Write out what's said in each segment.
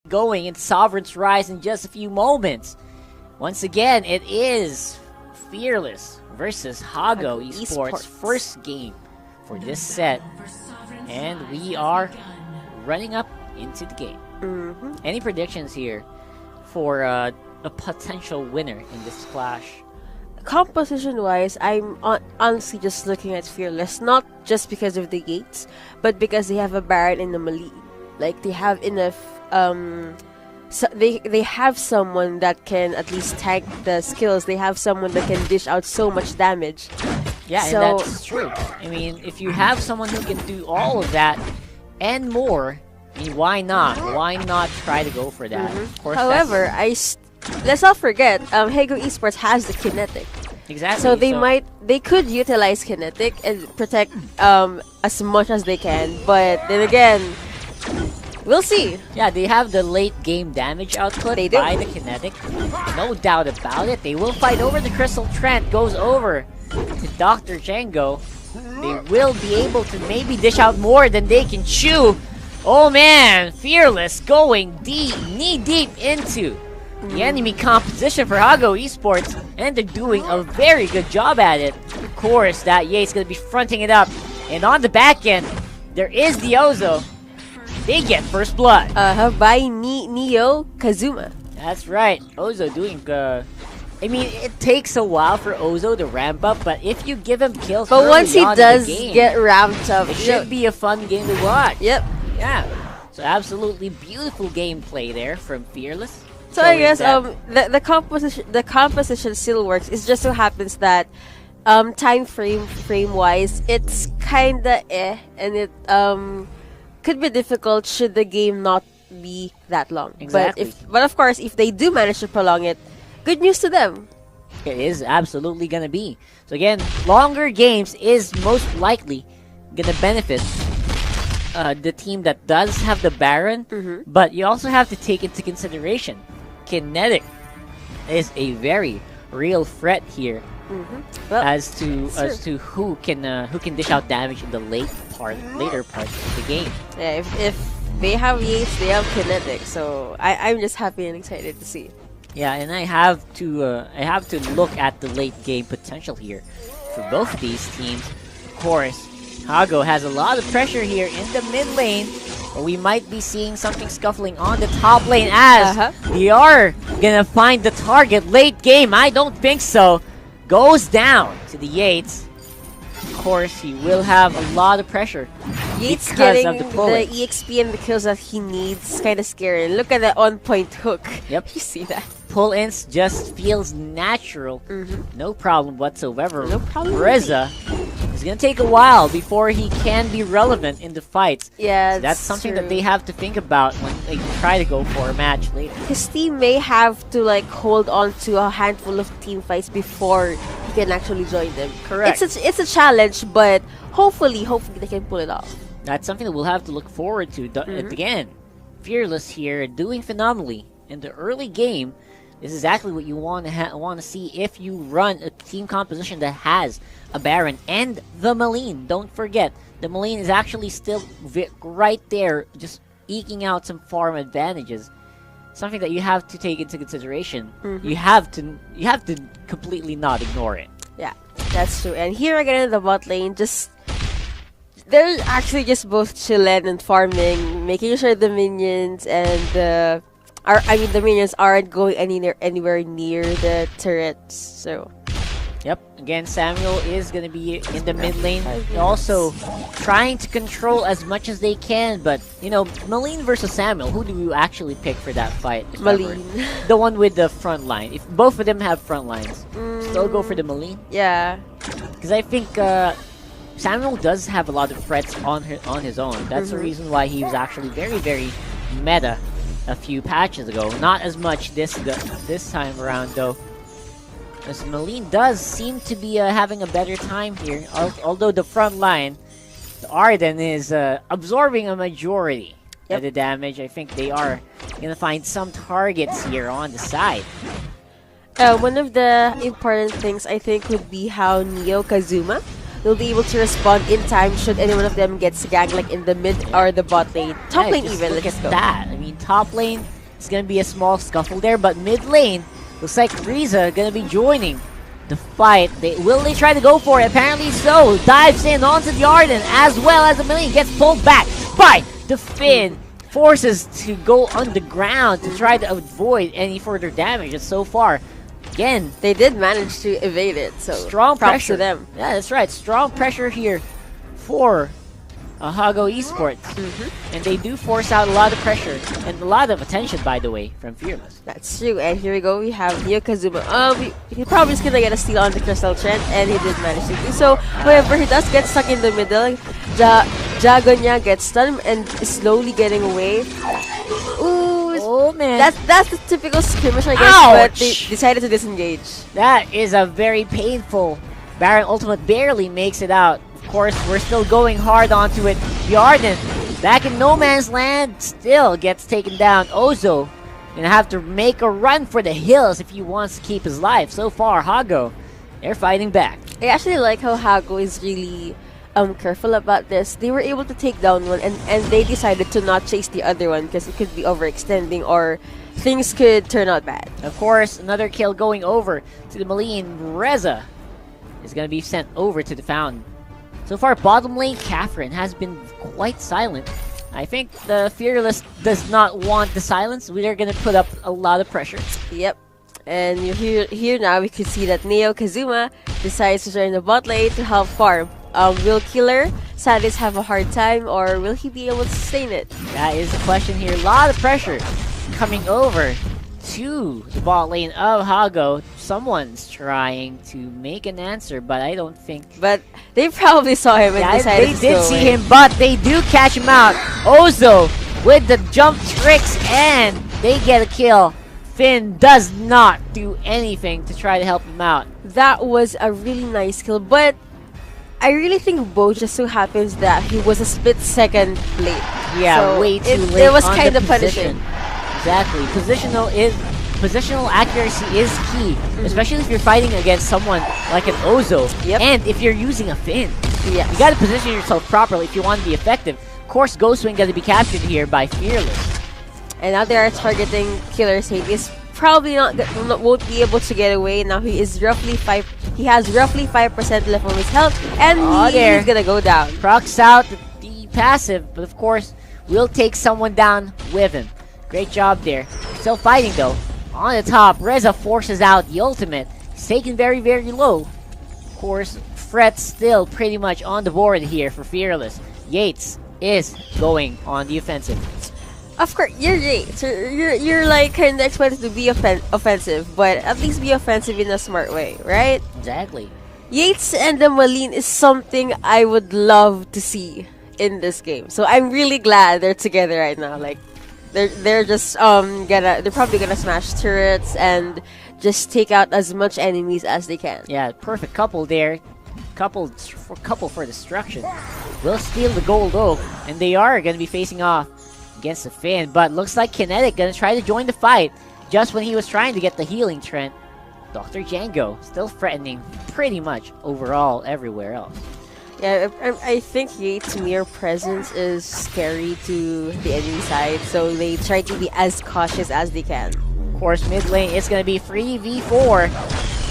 going in Sovereign's Rise in just a few moments. Once again, it is Fearless versus Hago Esports first game for this set. And we are running up into the game. Any predictions here for a potential winner in this clash? Composition-wise, I'm honestly just looking at Fearless, not just because of the Gates, but because they have a Baron and a Melee. Like, they have enough, so they have someone that can at least tank the skills. They have someone that can dish out so much damage. Yeah, so, and that's true. I mean, if you have someone who can do all of that and more, I mean, why not? Why not try to go for that? Of course, however, let's not forget, Hago Esports has the kinetic. Exactly. So they could utilize kinetic and protect as much as they can, but then again, we'll see. Yeah, they have the late game damage output by the kinetic. No doubt about it. They will fight over the Crystal Trent. Goes over to Dr. Django. They will be able to maybe dish out more than they can chew. Oh man, Fearless going deep, knee deep into the enemy composition for Hago Esports, and they're doing a very good job at it. Of course, that Yate's going to be fronting it up, and on the back end, there is the Ozo. They get first blood. By Neo Kazuma. That's right, Ozo doing I mean, it takes a while for Ozo to ramp up, but if you give him kills but once he does game, get ramped up, it should be a fun game to watch. Yep. Yeah. So absolutely beautiful gameplay there from Fearless. So I guess the composition still works. It just so happens that frame wise it's kinda and it could be difficult should the game not be that long. Exactly. But of course, if they do manage to prolong it, good news to them. It is absolutely gonna be. So again, longer games is most likely gonna benefit the team that does have the Baron, but you also have to take into consideration kinetic is a very real threat here well, as to who can dish out damage in the later part of the game. Yeah, if they have Yates, they have kinetic, so I'm just happy and excited to see. Yeah, and I have to look at the late game potential here for both of these teams. Of course, Hago has a lot of pressure here in the mid lane, but we might be seeing something scuffling on the top lane as they are gonna find the target late game. I don't think so. Goes down to the Yates. Of course, he will have a lot of pressure Yates because getting of the pull-ins. the EXP and the kills that he needs, kind of scary. Look at that on-point hook. Yep. You see that? Pull-ins just feels natural. No problem whatsoever. No problem. Reza is gonna take a while before he can be relevant in the fights. Yeah, so that's something that they have to think about when they try to go for a match later. His team may have to like hold on to a handful of team fights before he can actually join them. Correct. It's a challenge, but hopefully they can pull it off. That's something that we'll have to look forward to. Again, Fearless here doing phenomenally in the early game. This is exactly what you want to see if you run a team composition that has a Baron and the Maline. Don't forget, the Maline is actually still right there, just eking out some farm advantages. Something that you have to take into consideration. You have to completely not ignore it. Yeah, that's true. And here again in the bot lane, they're actually just both chilling and farming, making sure the minions and the minions aren't going anywhere near the turrets. So, yep. Again, Samuel is gonna be in the mid lane, also trying to control as much as they can. But you know, Maline versus Samuel, who do you actually pick for that fight? Maline, the one with the front line. If both of them have front lines, still go for the Maline. Yeah, because I think Samuel does have a lot of threats on his own. That's the reason why he was actually very, very meta a few patches ago. Not as much this time around though. As Maline does seem to be having a better time here. Although the front line, the Arden is absorbing a majority of the damage. I think they are gonna find some targets here on the side. One of the important things I think would be how Neo Kazuma will be able to respond in time should any one of them get ganked like in the mid or the bot lane. Top lane even, look let's at go. that. I mean, top lane It's going to be a small scuffle there, but mid lane, looks like Riza going to be joining the fight. Will they try to go for it? Apparently so. Dives in onto the Arden as well as the Millie gets pulled back by the Finn. Forces to go underground to try to avoid any further damage. And so far, again, they did manage to evade it. So strong pressure to them. Yeah, that's right. Strong pressure here for Hago Esports. And they do force out a lot of pressure and a lot of attention, by the way, from Fearless. That's true. And here we go. We have Neo Kazuma. He probably is gonna get a steal on the Crystal Trent, and he did manage to do so. However, he does get stuck in the middle. Jagonya gets stunned and is slowly getting away. Ooh, oh man, that's the typical skirmish, I guess. Ouch. But they decided to disengage. That is a very painful. Baron Ultimate barely makes it out. Of course, we're still going hard onto it. The Arden, back in no man's land, still gets taken down. Ozo gonna have to make a run for the hills if he wants to keep his life. So far, Hago, they're fighting back. I actually like how Hago is really careful about this. They were able to take down one, and they decided to not chase the other one because it could be overextending or things could turn out bad. Of course, another kill going over to the Maline. Reza is going to be sent over to the Fountain. So far, bottom lane Catherine has been quite silent. I think the Fearless does not want the silence. We are going to put up a lot of pressure. Yep. And here now we can see that Neo Kazuma decides to join the bot lane to help farm. Will Killer Sadis have a hard time, or will he be able to sustain it? That is the question here. A lot of pressure coming over to the bot lane of Hago. Someone's trying to make an answer, but I don't think... But they probably saw him and decided to they did see him, but they do catch him out. Ozo with the jump tricks, and they get a kill. Finn does not do anything to try to help him out. That was a really nice kill, but I really think Bo just so happens that he was a split second late. Yeah, so way too late. It was on kind the of position. punishing. Exactly. Positional accuracy is key, especially if you're fighting against someone like an Ozo, and if you're using a Finn. Yes. You got to position yourself properly if you want to be effective. Of course, Ghostwing got to be captured here by Fearless. And now they are targeting Killer Sadis. Probably won't be able to get away. Now he has roughly 5% left on his health, and he's gonna go down. Procs out the passive, but of course will take someone down with him. Great job there. Still fighting though. On the top, Reza forces out the ultimate. He's taken very, very low. Of course, Fret's still pretty much on the board here for Fearless. Yates is going on the offensive. Of course, you're Yates. You're like kind of expected to be offensive, but at least be offensive in a smart way, right? Exactly. Yates and the Maline is something I would love to see in this game. So I'm really glad they're together right now. Like they're just they're probably gonna smash turrets and just take out as much enemies as they can. Yeah, perfect couple there. Couple for destruction. Will steal the gold oak, and they are gonna be facing off against the Finn, but looks like Kinetic gonna try to join the fight just when he was trying to get the healing Trent. Dr. Django still threatening pretty much overall everywhere else. Yeah, I think Yates' mere presence is scary to the enemy side, so they try to be as cautious as they can. Of course, mid lane is gonna be free v4.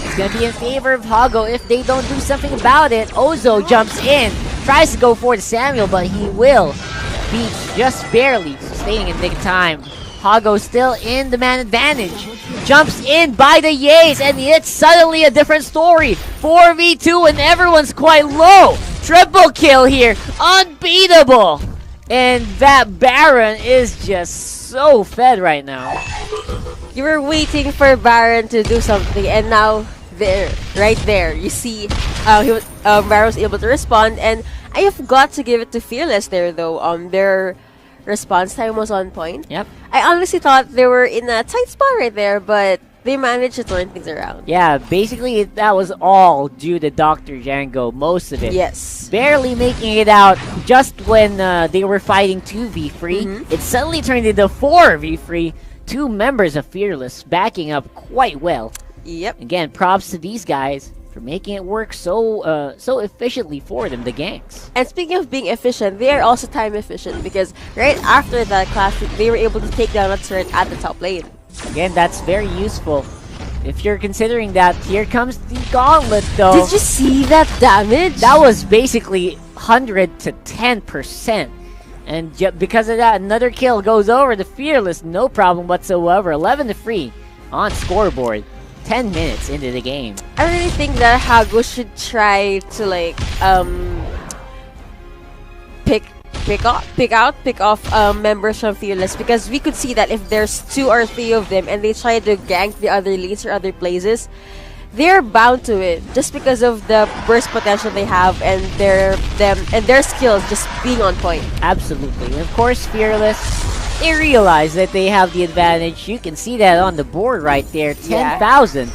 It's gonna be in favor of Hago if they don't do something about it. Ozo jumps in, tries to go for the Samuel, but he will be just barely sustaining in nick time. Hago still in the man advantage. Jumps in by the Yates, and it's suddenly a different story. 4v2 and everyone's quite low. Triple kill here. Unbeatable. And that Baron is just so fed right now. You were waiting for Baron to do something, and now right there, you see Baron was able to respond, and I have got to give it to Fearless there though. Their response time was on point. Yep. I honestly thought they were in a tight spot right there, but they managed to turn things around. Yeah, basically that was all due to Dr. Django, most of it. Yes. Barely making it out just when they were fighting 2v3. It suddenly turned into 4v3. Two members of Fearless backing up quite well. Yep. Again, props to these guys for making it work so so efficiently for them, the ganks. And speaking of being efficient, they are also time efficient because right after that clash, they were able to take down a turret at the top lane. Again, that's very useful. If you're considering that, here comes the gauntlet though. Did you see that damage? That was basically 100 to 10%. And because of that, another kill goes over the Fearless, no problem whatsoever. 11-3 on scoreboard. 10 minutes into the game. I really think that Hago should try to like pick off members from Fearless, because we could see that if there's 2 or 3 of them and they try to gank the other lanes or other places, they're bound to it just because of the burst potential they have and their skills just being on point. Absolutely. And of course, Fearless, they realize that they have the advantage. You can see that on the board right there. 10,000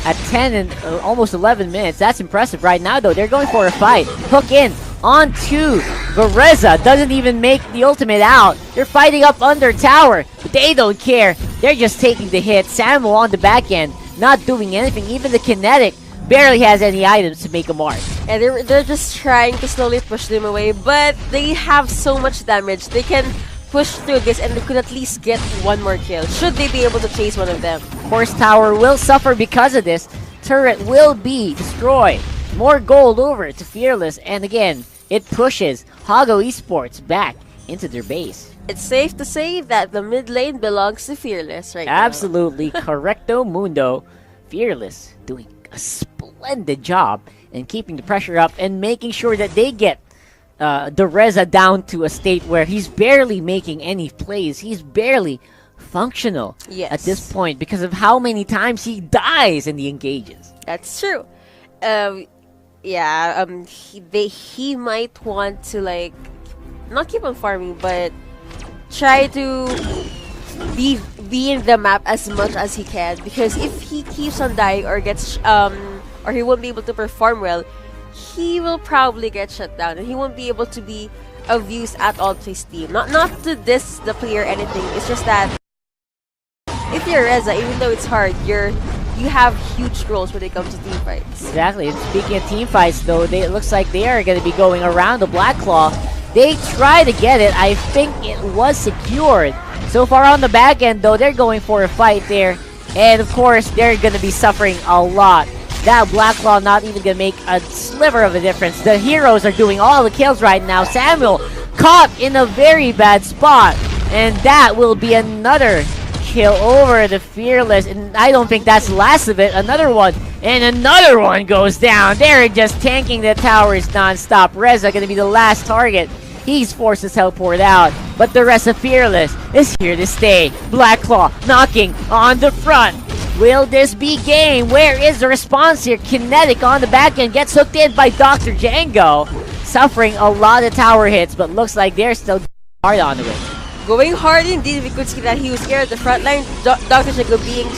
at 10 and almost 11 minutes. That's impressive. Right now, though, they're going for a fight. Hook in onto Bereza. Doesn't even make the ultimate out. They're fighting up under tower, but they don't care. They're just taking the hit. Samuel on the back end, not doing anything. Even the Kinetic barely has any items to make a mark. And they're just trying to slowly push them away, but they have so much damage. They can push through this and they could at least get 1 more kill, should they be able to chase one of them. Of course, tower will suffer because of this. Turret will be destroyed. More gold over to Fearless, and again, it pushes Hago Esports back into their base. It's safe to say that the mid lane belongs to Fearless right now. Absolutely. Correcto mundo. Fearless doing a splendid job in keeping the pressure up and making sure that they get Reza down to a state where he's barely making any plays. He's barely functional at this point because of how many times he dies in the engages. That's true. He might want to like not keep on farming, but try to be in the map as much as he can, because if he keeps on dying or gets or he won't be able to perform well, he will probably get shut down and he won't be able to be of use at all to his team. Not to diss the player or anything, it's just that if you're Reza, even though it's hard, you have huge roles when it comes to team fights. Exactly. And speaking of team fights though, it looks like they are going to be going around the Black Claw. They try to get it. I think it was secured. So far on the back end though, they're going for a fight there. And of course, they're going to be suffering a lot. That Black Claw not even going to make a sliver of a difference. The heroes are doing all the kills right now. Samuel caught in a very bad spot. And that will be another kill over the Fearless. And I don't think that's the last of it. Another one. And another one goes down. They're just tanking the towers non-stop. Reza going to be the last target. He's forced to teleport out. But the rest of Fearless is here to stay. Black Claw knocking on the front. Will this be game? Where is the response here? Kinetic on the back end gets hooked in by Dr. Django. Suffering a lot of tower hits, but looks like they're still hard on the way. Going hard indeed. We could see that he was here at the front line. Dr. Django being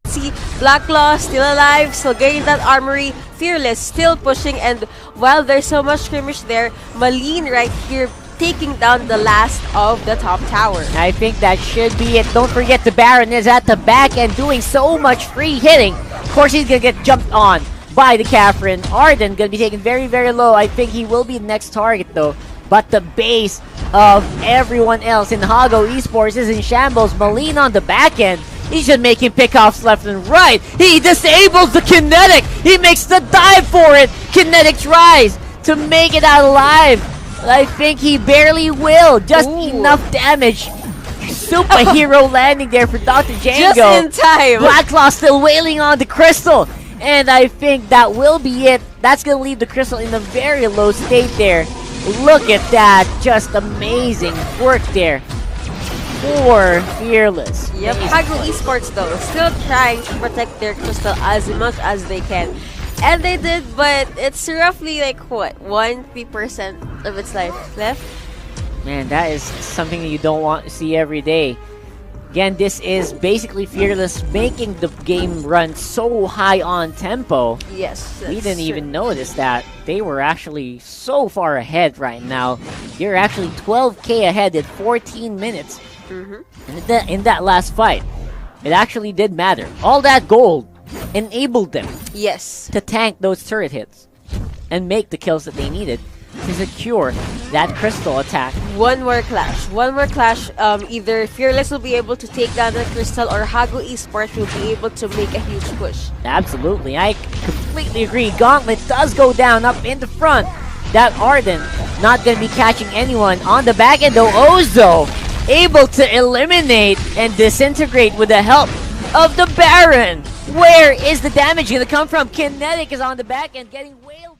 see Black Claw still alive, still getting that armory. Fearless still pushing, and while there's so much skirmish there, Malin right here taking down the last of the top tower. I think that should be it. Don't forget the Baron is at the back end doing so much free hitting. Of course, he's going to get jumped on by the Catherine. Arden going to be taken very, very low. I think he will be the next target though. But the base of everyone else in Hago Esports is in shambles. Malin on the back end. He's just making pickoffs left and right. He disables the Kinetic. He makes the dive for it. Kinetic tries to make it out alive. I think he barely will. Just enough damage. Superhero landing there for Dr. Django. Just in time. Black Claw still wailing on the Crystal. And I think that will be it. That's going to leave the Crystal in a very low state there. Look at that. Just amazing work there for Fearless. Yep, Hago Esports though, still trying to protect their Crystal as much as they can. And they did, but it's roughly like what, 1-3% of its life left? Man, that is something that you don't want to see every day. Again, this is basically Fearless making the game run so high on tempo. Yes, we didn't even notice that. They were actually so far ahead right now. You're actually 12k ahead at 14 minutes in that last fight. it actually did matter. All that gold enabled them Yes. to tank those turret hits and make the kills that they needed to secure that crystal attack. One more clash. Either Fearless will be able to take down the crystal, or Hago Esports will be able to make a huge push. Absolutely, I completely agree. Gauntlet does go down up in the front. That Arden not going to be catching anyone on the back end, though. Ozo able to eliminate and disintegrate with the help of the Baron. Where is the damage going to come from? Kinetic is on the back end getting wailed.